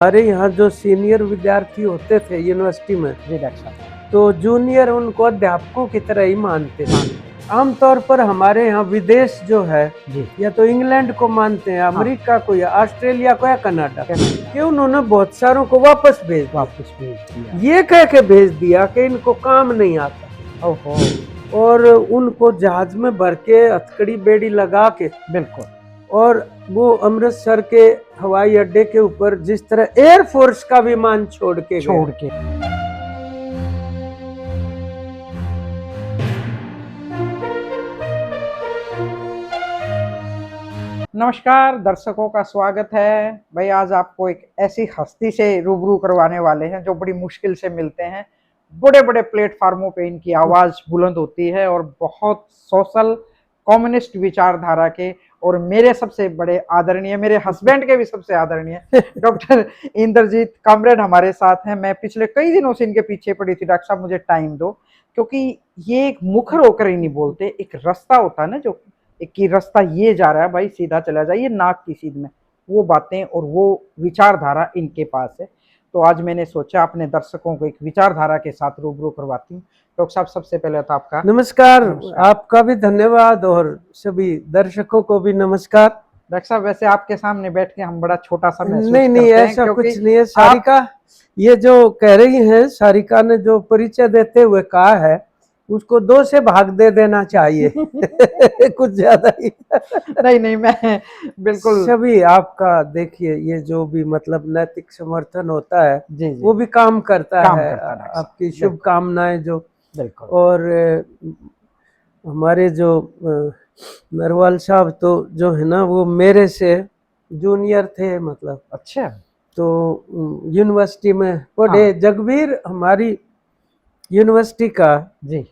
हमारे यहाँ जो सीनियर विद्यार्थी होते थे यूनिवर्सिटी में, जी डॉक्टर साहब। तो जूनियर उनको अध्यापकों की तरह ही मानते थे। आमतौर पर हमारे यहाँ विदेश जो है, जी या तो इंग्लैंड को मानते हैं, अमेरिका को या ऑस्ट्रेलिया को या कनाडा, कि उन्होंने बहुत सारों को वापस भेज दिया। ये कह के भेज दिया कि इनको काम नहीं आता। ओहो। और उनको जहाज में भर के हथकड़ी बेड़ी लगा के, बिल्कुल। और वो अमृतसर के हवाई अड्डे के ऊपर जिस तरह एयरफोर्स का विमान छोड़ के नमस्कार दर्शकों का स्वागत है भाई। आज आपको एक ऐसी हस्ती से रूबरू करवाने वाले हैं जो बड़ी मुश्किल से मिलते हैं। बड़े बड़े प्लेटफार्मों पे इनकी आवाज बुलंद होती है और बहुत सोशल कम्युनिस्ट विचारधारा के, और मेरे सबसे बड़े आदरणीय, मेरे हस्बैंड के भी सबसे आदरणीय डॉक्टर इंद्रजीत कामरेड हमारे साथ हैं। मैं पिछले कई दिनों से इनके पीछे पड़ी थी, डॉक्टर साहब मुझे टाइम दो, क्योंकि ये एक मुखर होकर ही नहीं बोलते, एक रास्ता होता है ना, जो एक ही रास्ता ये जा रहा है भाई, सीधा चला जाइए नाक की सीध में, वो बातें और वो विचारधारा इनके पास है। तो आज मैंने सोचा अपने दर्शकों को एक विचारधारा के साथ रूबरू करवाती हूँ। डॉक्टर साहब सबसे पहले तो आपका नमस्कार। आपका भी धन्यवाद और सभी दर्शकों को भी नमस्कार। डॉक्टर साहब वैसे आपके सामने बैठ के हम बड़ा छोटा सा महसूस नहीं करते हैं, ऐसा कुछ नहीं है। सारिका ये जो कह रही हैं, सारिका ने जो परिचय देते हुए कहा है, उसको 2 से भाग दे देना चाहिए। कुछ ज्यादा ही। नहीं मैं बिल्कुल सभी आपका देखिए, ये जो भी मतलब नैतिक समर्थन होता है, जी वो भी काम करता है। करता है आपकी शुभकामनाएं जो, बिल्कुल। और हमारे जो नरवाल साहब तो जो है ना, वो मेरे से जूनियर थे, मतलब अच्छा। तो यूनिवर्सिटी में पढ़े। जगबीर हमारी यूनिवर्सिटी का, जी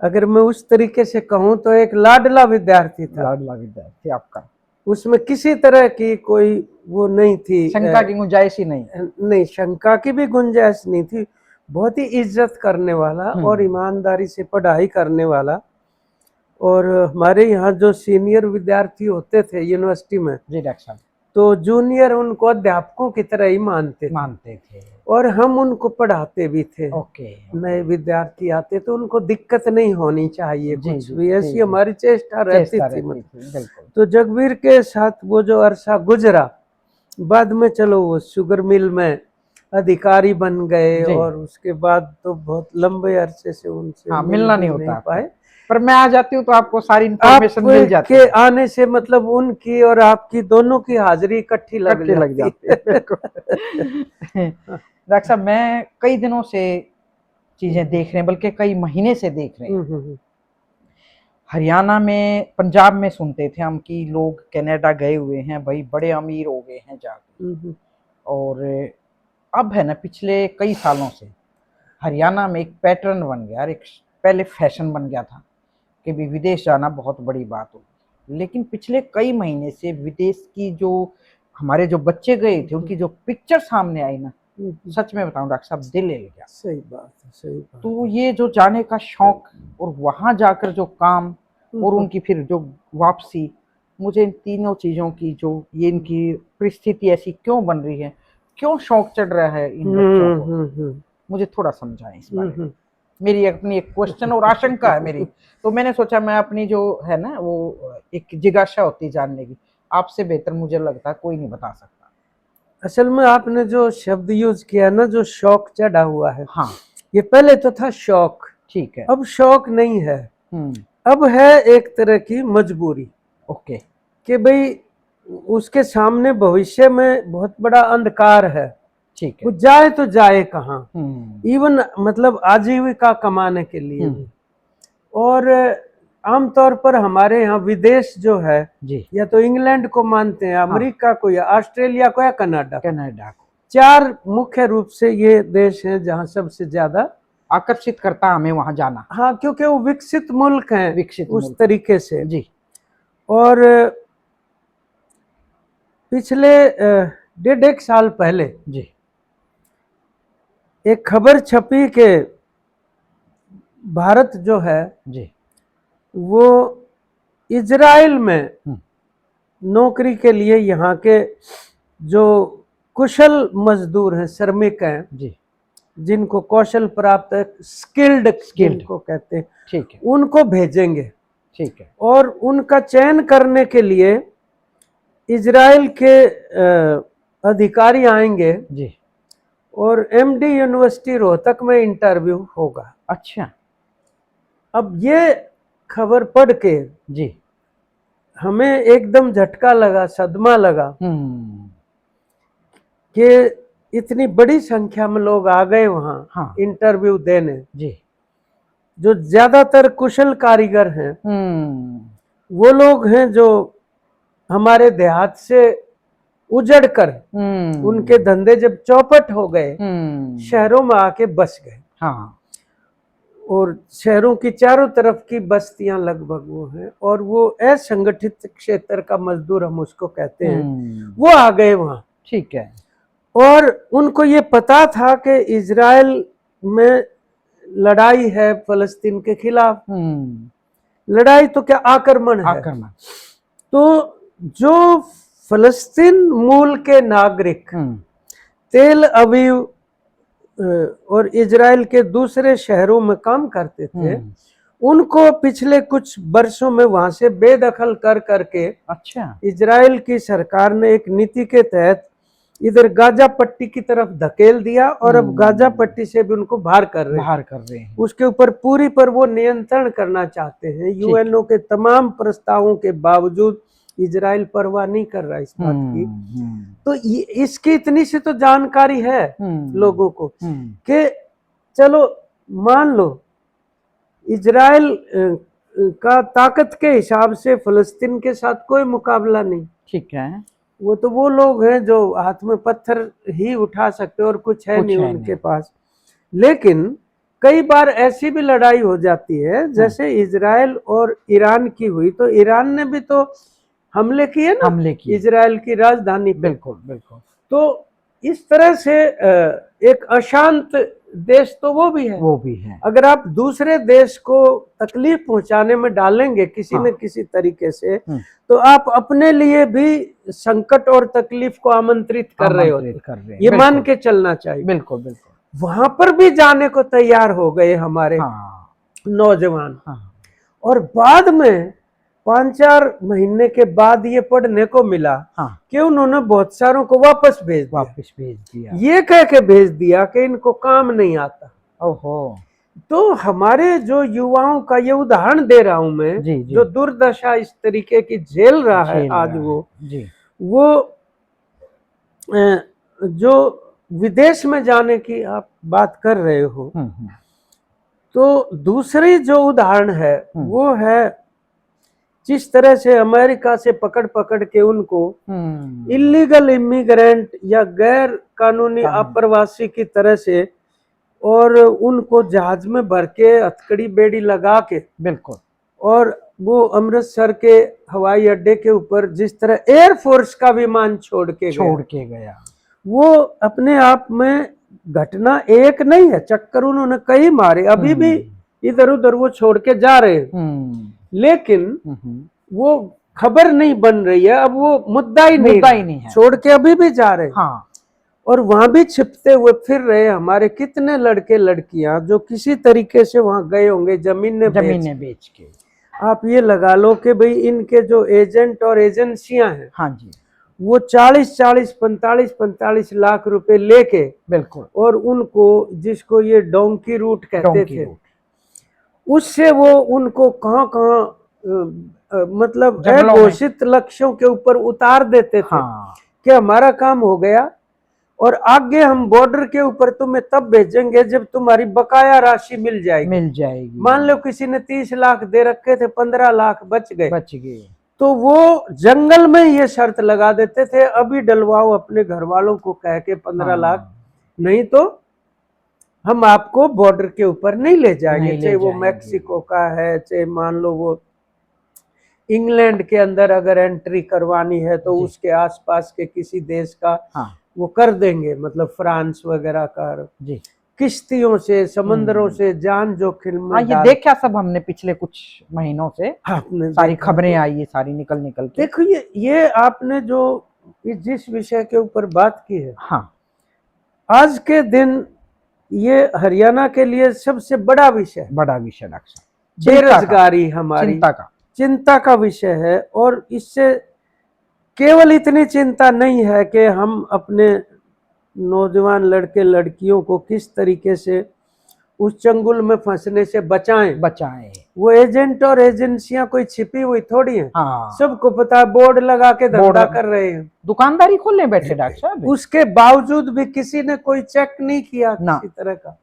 अगर मैं उस तरीके से कहूँ तो एक लाडला विद्यार्थी था। लाडला विद्यार्थी आपका, उसमें किसी तरह की कोई वो नहीं थी, शंका की गुंजाइश ही नहीं। शंका की भी गुंजाइश नहीं थी। बहुत ही इज्जत करने वाला और ईमानदारी से पढ़ाई करने वाला। और हमारे यहाँ जो सीनियर विद्यार्थी होते थे यूनिवर्सिटी में, जी डॉक्टर साहब, तो जूनियर उनको अध्यापकों की तरह ही मानते थे और हम उनको पढ़ाते भी थे। ओके। नए विद्यार्थी आते तो उनको दिक्कत नहीं होनी चाहिए, कुछ भी ऐसी हमारी चेष्टा रहती थी। बिल्कुल। तो जगबीर के साथ वो जो अरसा गुजरा, बाद में चलो वो शुगर मिल में अधिकारी बन गए, और उसके बाद तो बहुत लंबे अरसे से उनसे मिलना नहीं होता पाए। पर मैं आ जाती हूँ तो आपको सारी इन्फॉर्मेशन मिल जाती है। आपके आने से मतलब उनकी और आपकी दोनों की हाजिरी इकट्ठी लग जाती है। डॉक्टर साहब मैं कई दिनों से चीजें देख रहे हैं, बल्कि कई महीने से देख रहे हैं। हरियाणा में, पंजाब में सुनते थे हम कि लोग कनाडा गए हुए हैं भाई, बड़े अमीर हो गए हैं जाके। और अब है ना, पिछले कई सालों से हरियाणा में एक पैटर्न बन गया, एक पहले फैशन बन गया था कि भी विदेश जाना बहुत बड़ी बात होगी, लेकिन पिछले कई महीने से विदेश की जो हमारे जो बच्चे गए थे उनकी जो पिक्चर सामने आई ना, सच में बताऊं डॉक्टर साहब, दिल ले गया। सही बात है, सही बात। तो ये जो जाने का शौक और वहां जाकर जो काम और उनकी फिर जो वापसी, मुझे इन तीनों चीजों की जो ये इनकी परिस्थिति ऐसी क्यों बन रही है, क्यों शौक चढ़ रहा है इन बच्चों को, मुझे थोड़ा समझाएं इस बारे में। मेरी अपनी एक क्वेश्चन और आशंका है मेरी, तो मैंने सोचा मैं अपनी जो है ना वो एक जिज्ञासा होती है जानने की, आपसे बेहतर मुझे लगता है कोई नहीं बता सकता। असल में आपने जो शब्द यूज किया ना, जो शौक चढ़ा हुआ है, हाँ, ये पहले तो था शौक, ठीक है, अब शौक नहीं है, अब है एक तरह की मजबूरी। ओके, कि भाई उसके सामने भविष्य में बहुत बड़ा अंधकार है, ठीक है, वो जाए तो जाए कहाँ, इवन मतलब आजीविका कमाने के लिए भी। और आमतौर पर हमारे यहाँ विदेश जो है, या तो इंग्लैंड को मानते हैं, अमेरिका को या ऑस्ट्रेलिया को या कनाडा को। 4 मुख्य रूप से ये देश हैं जहाँ सबसे ज्यादा आकर्षित करता हमें वहां जाना। हाँ, क्योंकि वो विकसित मुल्क हैं, विकसित उस तरीके से। जी। और पिछले 1.5 साल पहले जी एक खबर छपी कि भारत जो है जी वो इजराइल में नौकरी के लिए यहाँ के जो कुशल मजदूर हैं, श्रमिक हैं जी, जिनको कौशल प्राप्त है, स्किल्ड को कहते हैं, ठीक है, उनको भेजेंगे। ठीक है। और उनका चयन करने के लिए इजराइल के अधिकारी आएंगे जी, और एमडी यूनिवर्सिटी रोहतक में इंटरव्यू होगा। अच्छा, अब ये खबर पढ़ के जी, हमें एकदम झटका लगा, सदमा लगा कि इतनी बड़ी संख्या में लोग आ गए वहां हाँ, इंटरव्यू देने, जी, जो ज्यादातर कुशल कारीगर हैं, वो लोग हैं जो हमारे देहात से उजड़ कर उनके धंधे जब चौपट हो गए, शहरों में आके बस गए। हाँ, और शहरों की चारों तरफ की बस्तियां लगभग वो हैं, और वो असंगठित क्षेत्र का मजदूर हम उसको कहते हैं, वो आ गए वहां। ठीक है। और उनको ये पता था कि इजराइल में लड़ाई है फलस्तीन के खिलाफ। लड़ाई तो क्या, आक्रमण है। तो जो फलस्तीन मूल के नागरिक तेल अवीव और इजराइल के दूसरे शहरों में काम करते थे, उनको पिछले कुछ वर्षों में वहां से बेदखल कर करके, अच्छा, इजराइल की सरकार ने एक नीति के तहत इधर गाजा पट्टी की तरफ धकेल दिया, और अब गाजा पट्टी से भी उनको बाहर कर रहे हैं। उसके ऊपर पूरी पर वो नियंत्रण करना चाहते हैं। यूएनओ के तमाम प्रस्तावों के बावजूद इजराइल परवाह नहीं कर रहा इस बात की। तो इसकी इतनी सी तो जानकारी है लोगों को कि चलो मान लो इजराइल का ताकत के हिसाब से फलस्तीन के साथ कोई मुकाबला नहीं, ठीक है। वो तो वो लोग हैं जो हाथ में पत्थर ही उठा सकते और कुछ है नहीं उनके पास। लेकिन कई बार ऐसी भी लड़ाई हो जाती है, जैसे इजराइल और ईरान की हुई, तो ईरान ने भी तो हमले किए ना, इजराइल की राजधानी। बिल्कुल बिल्कुल। तो इस तरह से एक अशांत देश तो वो भी है। अगर आप दूसरे देश को तकलीफ पहुंचाने में डालेंगे किसी न किसी तरीके से, तो आप अपने लिए भी संकट और तकलीफ को आमंत्रित कर रहे हो। ये मान के चलना चाहिए। बिल्कुल बिल्कुल। वहां पर भी जाने को तैयार हो गए हमारे नौजवान। और बाद में 5-4 महीने के बाद ये पढ़ने को मिला कि उन्होंने बहुत सारों को वापस भेज दिया। ये कह के भेज दिया कि इनको काम नहीं आता। ओहो। तो हमारे जो युवाओं का ये उदाहरण दे रहा हूं मैं, जो दुर्दशा इस तरीके की झेल रहा है आज, वो जो विदेश में जाने की आप बात कर रहे हो, तो दूसरी जो उदाहरण है वो है जिस तरह से अमेरिका से पकड़ पकड़ के उनको इलीगल इमिग्रेंट या गैर कानूनी अप्रवासी की तरह से, और उनको जहाज में भर के हथकड़ी बेड़ी लगा के, बिल्कुल, और वो अमृतसर के हवाई अड्डे के ऊपर जिस तरह एयरफोर्स का विमान छोड़ के गया, वो अपने आप में घटना एक नहीं है, चक्कर उन्होंने कई मारे, अभी भी इधर उधर वो छोड़ के जा रहे हैं। लेकिन वो खबर नहीं बन रही है, अब वो मुद्दा ही नहीं है, छोड़ के अभी भी जा रहे हैं। और वहां भी छिपते हुए फिर रहे हमारे कितने लड़के लड़कियां जो किसी तरीके से वहां गए होंगे जमीनें बेच के। आप ये लगा लो कि भाई इनके जो एजेंट और एजेंसियां हैं, हाँ जी, वो 40-40, 45-45 लाख रुपए लेके, बिल्कुल, और उनको, जिसको ये डोंकी रूट कहते थे, उससे वो उनको कहाँ मतलब घोषित लक्ष्यों के ऊपर उतार देते थे कि हमारा काम हो गया और आगे हम बॉर्डर के ऊपर तुम्हें तब भेजेंगे जब तुम्हारी बकाया राशि मिल जाएगी। मान लो किसी ने 30 लाख दे रखे थे, 15 लाख बच गए, तो वो जंगल में ये शर्त लगा देते थे, अभी डलवाओ अपने घर वालों को कह के 15 लाख, नहीं तो हम आपको बॉर्डर के ऊपर नहीं ले जाएंगे। चाहे वो मैक्सिको का है, चाहे मान लो वो इंग्लैंड के अंदर अगर एंट्री करवानी है तो उसके आसपास के किसी देश का वो कर देंगे, मतलब फ्रांस वगैरह का, किश्तियों से, समंदरों से जान जोखिम में। ये देखा सब हमने पिछले कुछ महीनों से, आपने सारी खबरें आई है, सारी निकल के। देखो ये आपने जो जिस विषय के ऊपर बात की है, हाँ, आज के दिन ये हरियाणा के लिए सबसे बड़ा विषय है। बड़ा विषय डॉक्टर साहब, बेरोजगारी हमारी चिंता का विषय है। और इससे केवल इतनी चिंता नहीं है कि हम अपने नौजवान लड़के लड़कियों को किस तरीके से उस चंगुल में फंसने से बचाएं। वो एजेंट और एजेंसियां कोई छिपी हुई थोड़ी हैं। हाँ, सबको पता है, बोर्ड लगा के धंधा कर रहे हैं, दुकानदारी खोलने बैठे डॉक्टर साहब। उसके बावजूद भी किसी ने कोई चेक नहीं किया किसी तरह का।